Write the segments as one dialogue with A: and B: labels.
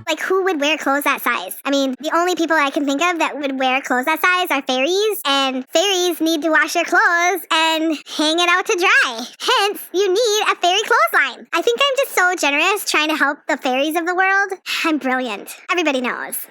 A: Like, who would wear clothes that size? I mean, the only people I can think of that would wear clothes that size are fairies, and fairies need to wash their clothes and hang it out to dry. Hence, you need a fairy clothesline. I think I'm just so generous trying to help the fairies of the world. I'm brilliant. Everybody knows.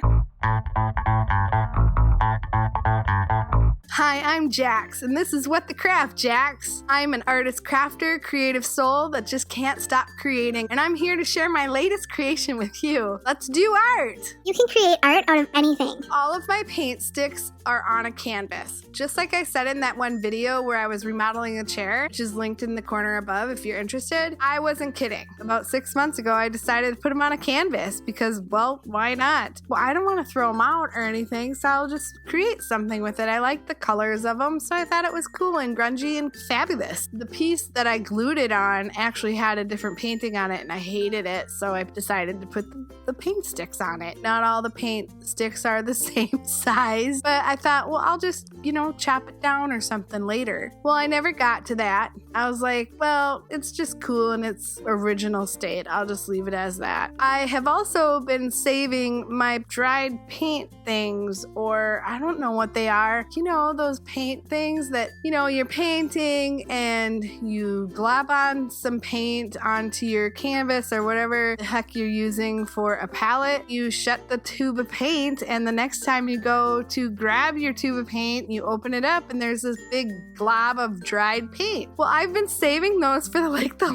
B: Hi, I'm Jax, and this is What the Craft, Jax. I'm an artist crafter, creative soul that just can't stop creating, and I'm here to share my latest creation with you. Let's do art!
A: You can create art out of anything.
B: All of my paint sticks are on a canvas. Just like I said in that one video where I was remodeling a chair, which is linked in the corner above if you're interested, I wasn't kidding. About 6 months ago, I decided to put them on a canvas because, well, why not? Well, I don't want to throw them out or anything, so I'll just create something with it. I like the colors of them, so I thought it was cool and grungy and fabulous. The piece that I glued it on actually had a different painting on it, and I hated it, so I decided to put the paint sticks on it. Not all the paint sticks are the same size, but I thought, well, I'll just, chop it down or something later. Well, I never got to that. I was like, well, it's just cool in its original state. I'll just leave it as that. I have also been saving my dried paint things, or I don't know what they are. Those paint things that, you're painting and you glob on some paint onto your canvas or whatever the heck you're using for a palette. You shut the tube of paint, and the next time you go to grab your tube of paint, you open it up and there's this big glob of dried paint. Well, I've been saving those for the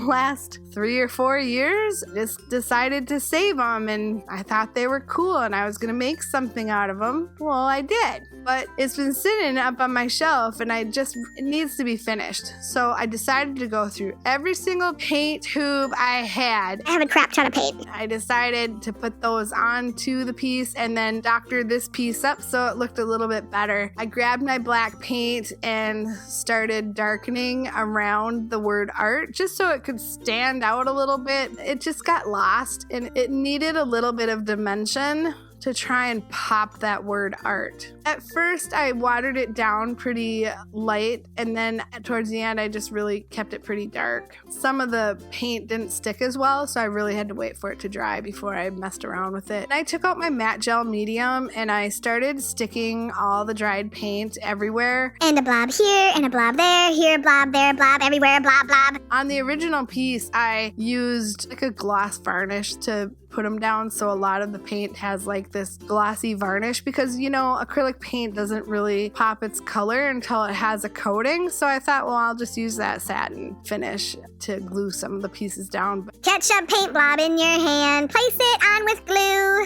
B: last 3 or 4 years. Just decided to save them, and I thought they were cool and I was gonna make something out of them. Well, I did, but it's been sitting up on my shelf and it needs to be finished. So I decided to go through every single paint tube I had.
A: I have a crap ton of paint.
B: I decided to put those onto the piece and then doctor this piece up so it looked a little bit better. I grabbed my black paint and started darkening around the word art just so it could stand out a little bit. It just got lost and it needed a little bit of dimension to try and pop that word art. At first, I watered it down pretty light, and then towards the end, I just really kept it pretty dark. Some of the paint didn't stick as well, so I really had to wait for it to dry before I messed around with it. And I took out my matte gel medium, and I started sticking all the dried paint everywhere.
A: And a blob here, and a blob there, here a blob, there a blob, everywhere a blob blob.
B: On the original piece, I used a gloss varnish to put them down, so a lot of the paint has this glossy varnish because acrylic paint doesn't really pop its color until it has a coating. So I thought, well, I'll just use that satin finish to glue some of the pieces down.
A: Ketchup paint blob in your hand, place it on with glue.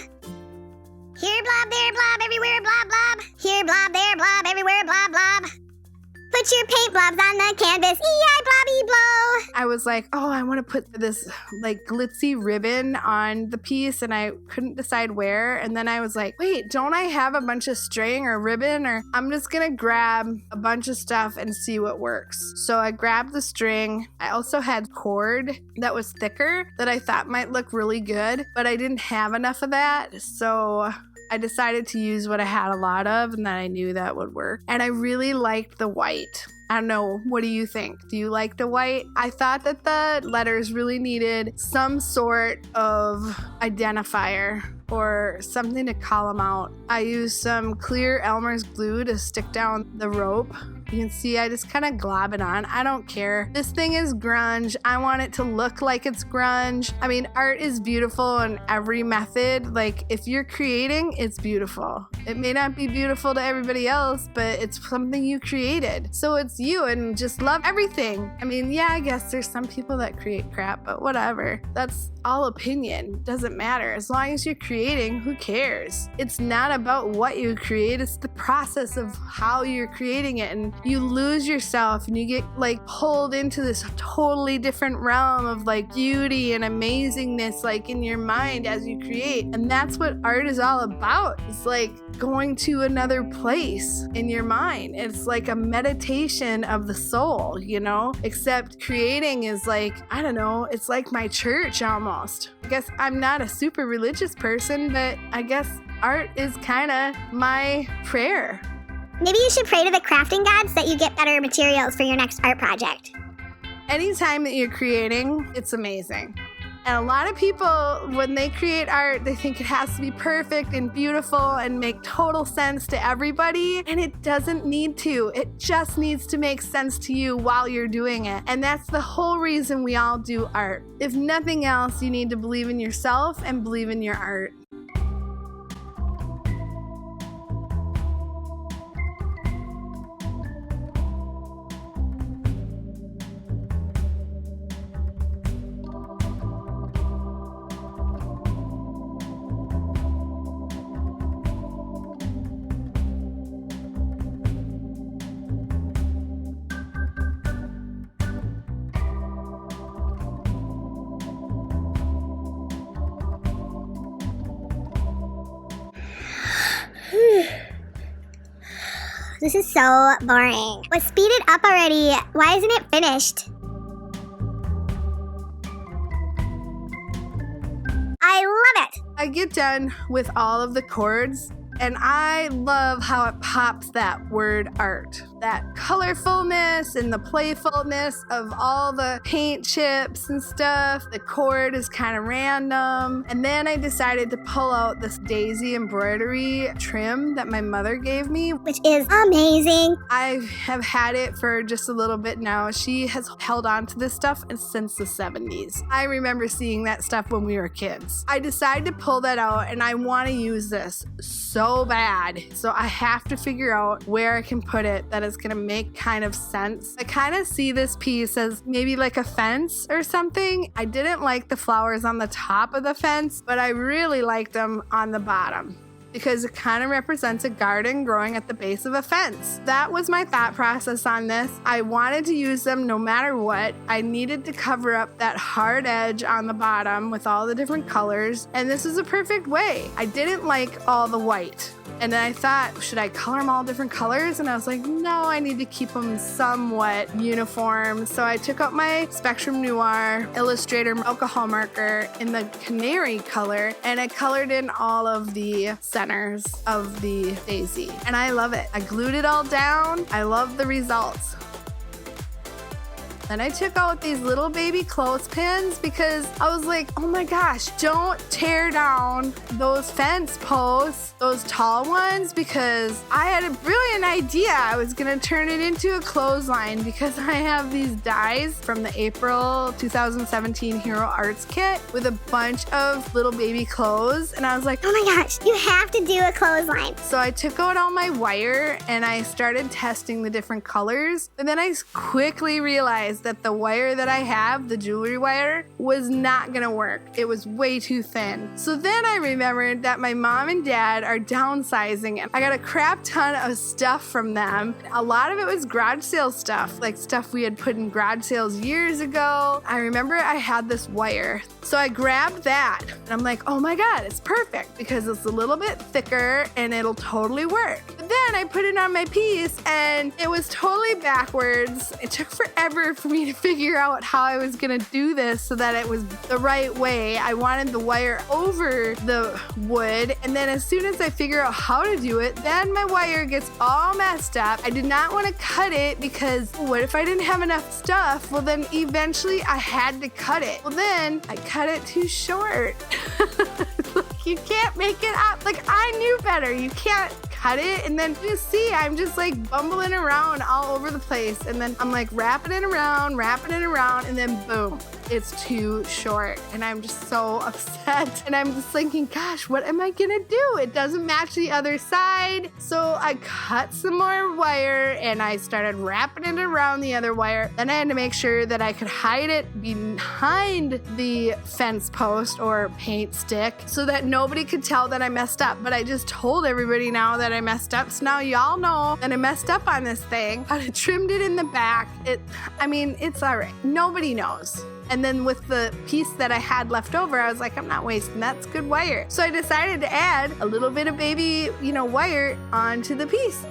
A: Here blob, there blob, everywhere blob blob. Here blob, there blob, everywhere blob blob. Put your paint blobs on the canvas, E-I blobby blow.
B: I was like, oh, I want to put this glitzy ribbon on the piece, and I couldn't decide where. And then I was like, wait, don't I have a bunch of string or ribbon? Or I'm just gonna grab a bunch of stuff and see what works. So I grabbed the string. I also had cord that was thicker that I thought might look really good, but I didn't have enough of that. So I decided to use what I had a lot of and that I knew that would work. And I really liked the white. I don't know, what do you think? Do you like the white? I thought that the letters really needed some sort of identifier or something to call them out. I used some clear Elmer's glue to stick down the rope. You can see I just kind of glob it on. I don't care. This thing is grunge. I want it to look like it's grunge. I mean, art is beautiful in every method. If you're creating, it's beautiful. It may not be beautiful to everybody else, but it's something you created. So it's you, and just love everything. I mean, yeah, I guess there's some people that create crap, but whatever. That's all opinion. Doesn't matter. As long as you're creating, who cares? It's not about what you create. It's the process of how you're creating it. And you lose yourself and you get pulled into this totally different realm of beauty and amazingness in your mind as you create. And that's what art is all about. It's going to another place in your mind. It's like a meditation of the soul, except creating is I don't know, it's like my church almost. I guess I'm not a super religious person, but I guess art is kind of my prayer.
A: Maybe you should pray to the crafting gods that you get better materials for your next art project.
B: Anytime that you're creating, it's amazing. And a lot of people, when they create art, they think it has to be perfect and beautiful and make total sense to everybody. And it doesn't need to. It just needs to make sense to you while you're doing it. And that's the whole reason we all do art. If nothing else, you need to believe in yourself and believe in your art.
A: This is so boring. But speed it up already. Why isn't it finished? I love it.
B: I get done with all of the chords, and I love how it pops that word art. That colorfulness and the playfulness of all the paint chips and stuff. The chord is kind of random. And then I decided to pull out this daisy embroidery trim that my mother gave me,
A: Which is amazing.
B: I have had it for just a little bit now. She has held on to this stuff since the 70s. I remember seeing that stuff when we were kids. I decided to pull that out, and I want to use this so bad. So I have to figure out where I can put it that is going to make kind of sense. I kind of see this piece as maybe like a fence or something. I didn't like the flowers on the top of the fence, but I really liked them on the bottom, because it kind of represents a garden growing at the base of a fence. That was my thought process on this. I wanted to use them no matter what. I needed to cover up that hard edge on the bottom with all the different colors, and this is a perfect way. I didn't like all the white. And then I thought, should I color them all different colors? And I was like, no, I need to keep them somewhat uniform. So I took out my Spectrum Noir Illustrator alcohol marker in the canary color, and I colored in all of the centers of the daisy. And I love it. I glued it all down. I love the results. Then I took out these little baby clothespins because I was like, oh my gosh, don't tear down those fence posts, those tall ones, because I had a brilliant idea. I was going to turn it into a clothesline because I have these dies from the April 2017 Hero Arts kit with a bunch of little baby clothes. And I was like,
A: Oh my gosh, you have to do a clothesline.
B: so I took out all my wire and I started testing the different colors. And then I quickly realized that the wire that I have, the jewelry wire, was not gonna work. It was way too thin. So then I remembered that my mom and dad are downsizing, and I got a crap ton of stuff from them. A lot of it was garage sale stuff, like stuff we had put in garage sales years ago. I remember I had this wire. So I grabbed that and I'm like, oh my God, it's perfect because it's a little bit thicker and it'll totally work. But then I put it on my piece and it was totally backwards. It took forever for me to figure out how I was gonna do this so that it was the right way. I wanted the wire over the wood, and then as soon as I figure out how to do it, then my wire gets all messed up. I did not want to cut it because what if I didn't have enough stuff? Well, then eventually I had to cut it. Well, then I cut it too short. You can't make it up. Like, I knew better. You can't cut it. And then you see, I'm just like bumbling around all over the place. And then I'm like wrapping it around, and then boom, it's too short. And I'm just so upset. And I'm just thinking, gosh, what am I gonna do? It doesn't match the other side. So I cut some more wire and I started wrapping it around the other wire. Then I had to make sure that I could hide it behind the fence post or paint stick so that nobody could tell that I messed up. But I just told everybody now that I messed up. So now y'all know that I messed up on this thing. I trimmed it in the back. It's all right. Nobody knows. And then with the piece that I had left over, I was like, I'm not wasting that's good wire. So I decided to add a little bit of baby, wire onto the piece.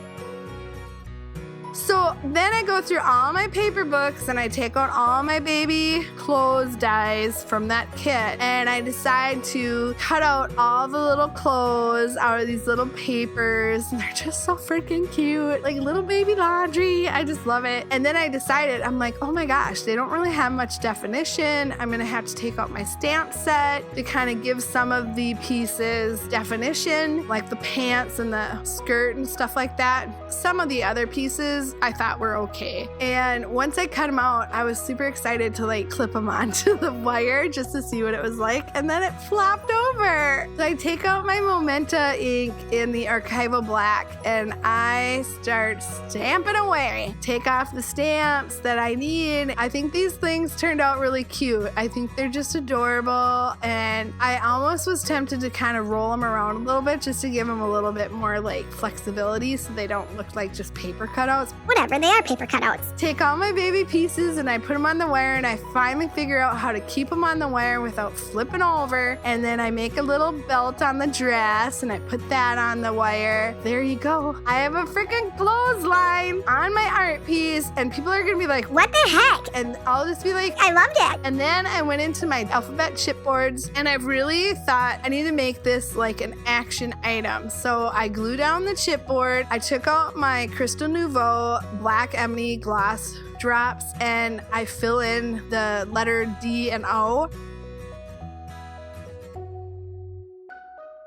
B: So then I go through all my paper books and I take out all my baby clothes dies from that kit, and I decide to cut out all the little clothes out of these little papers, and they're just so freaking cute, like little baby laundry. I just love it. And then I decided, I'm like, oh my gosh, they don't really have much definition. I'm gonna have to take out my stamp set to kind of give some of the pieces definition, like the pants and the skirt and stuff like that. Some of the other pieces I thought were okay. And once I cut them out, I was super excited to like clip them onto the wire just to see what it was like. And then it flopped over. So I take out my Momenta ink in the archival black and I start stamping away. Take off the stamps that I need. I think these things turned out really cute. I think they're just adorable. And I almost was tempted to kind of roll them around a little bit just to give them a little bit more like flexibility so they don't look like just paper cutouts.
A: Whatever, they are paper cutouts.
B: Take all my baby pieces and I put them on the wire, and I finally figure out how to keep them on the wire without flipping over. And then I make a little belt on the dress and I put that on the wire. There you go. I have a freaking clothesline on my art piece, and people are gonna be like,
A: what the heck?
B: and I'll just be like,
A: I loved it.
B: and then I went into my alphabet chipboards and I really thought I need to make this like an action item. So I glue down the chipboard. I took out my Crystal Nouveau Black Ebony Gloss drops and I fill in the letter D and O.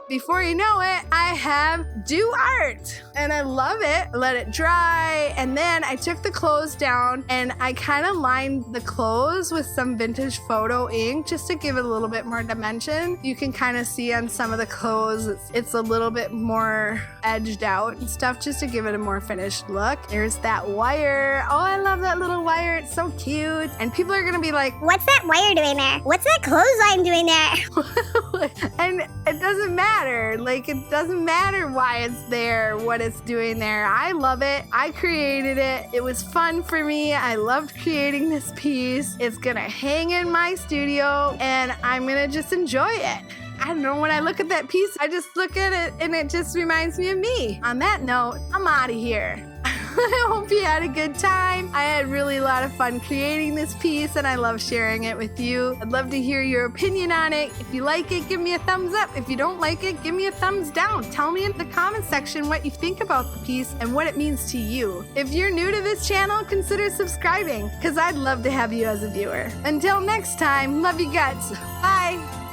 B: Before you know it, I have do art and I love it. Let it dry, and then I took the clothes down and I kind of lined the clothes with some vintage photo ink just to give it a little bit more dimension. You can kind of see on some of the clothes it's a little bit more edged out and stuff just to give it a more finished look. There's that wire. Oh, I love that little wire. It's so cute. And people are gonna be like,
A: what's that wire doing there? What's that clothesline doing there?
B: and it doesn't matter. Like, it doesn't matter why it's there, what it's doing there. I love it. I created it. It was fun for me. I loved creating this piece. It's gonna hang in my studio and I'm gonna just enjoy it. I don't know, when I look at that piece, I just look at it and it just reminds me of me. On that note, I'm out of here. I hope you had a good time. I had really a lot of fun creating this piece and I love sharing it with you. I'd love to hear your opinion on it. If you like it, give me a thumbs up. If you don't like it, give me a thumbs down. Tell me in the comment section what you think about the piece and what it means to you. If you're new to this channel, consider subscribing because I'd love to have you as a viewer. Until next time, love you guts. Bye.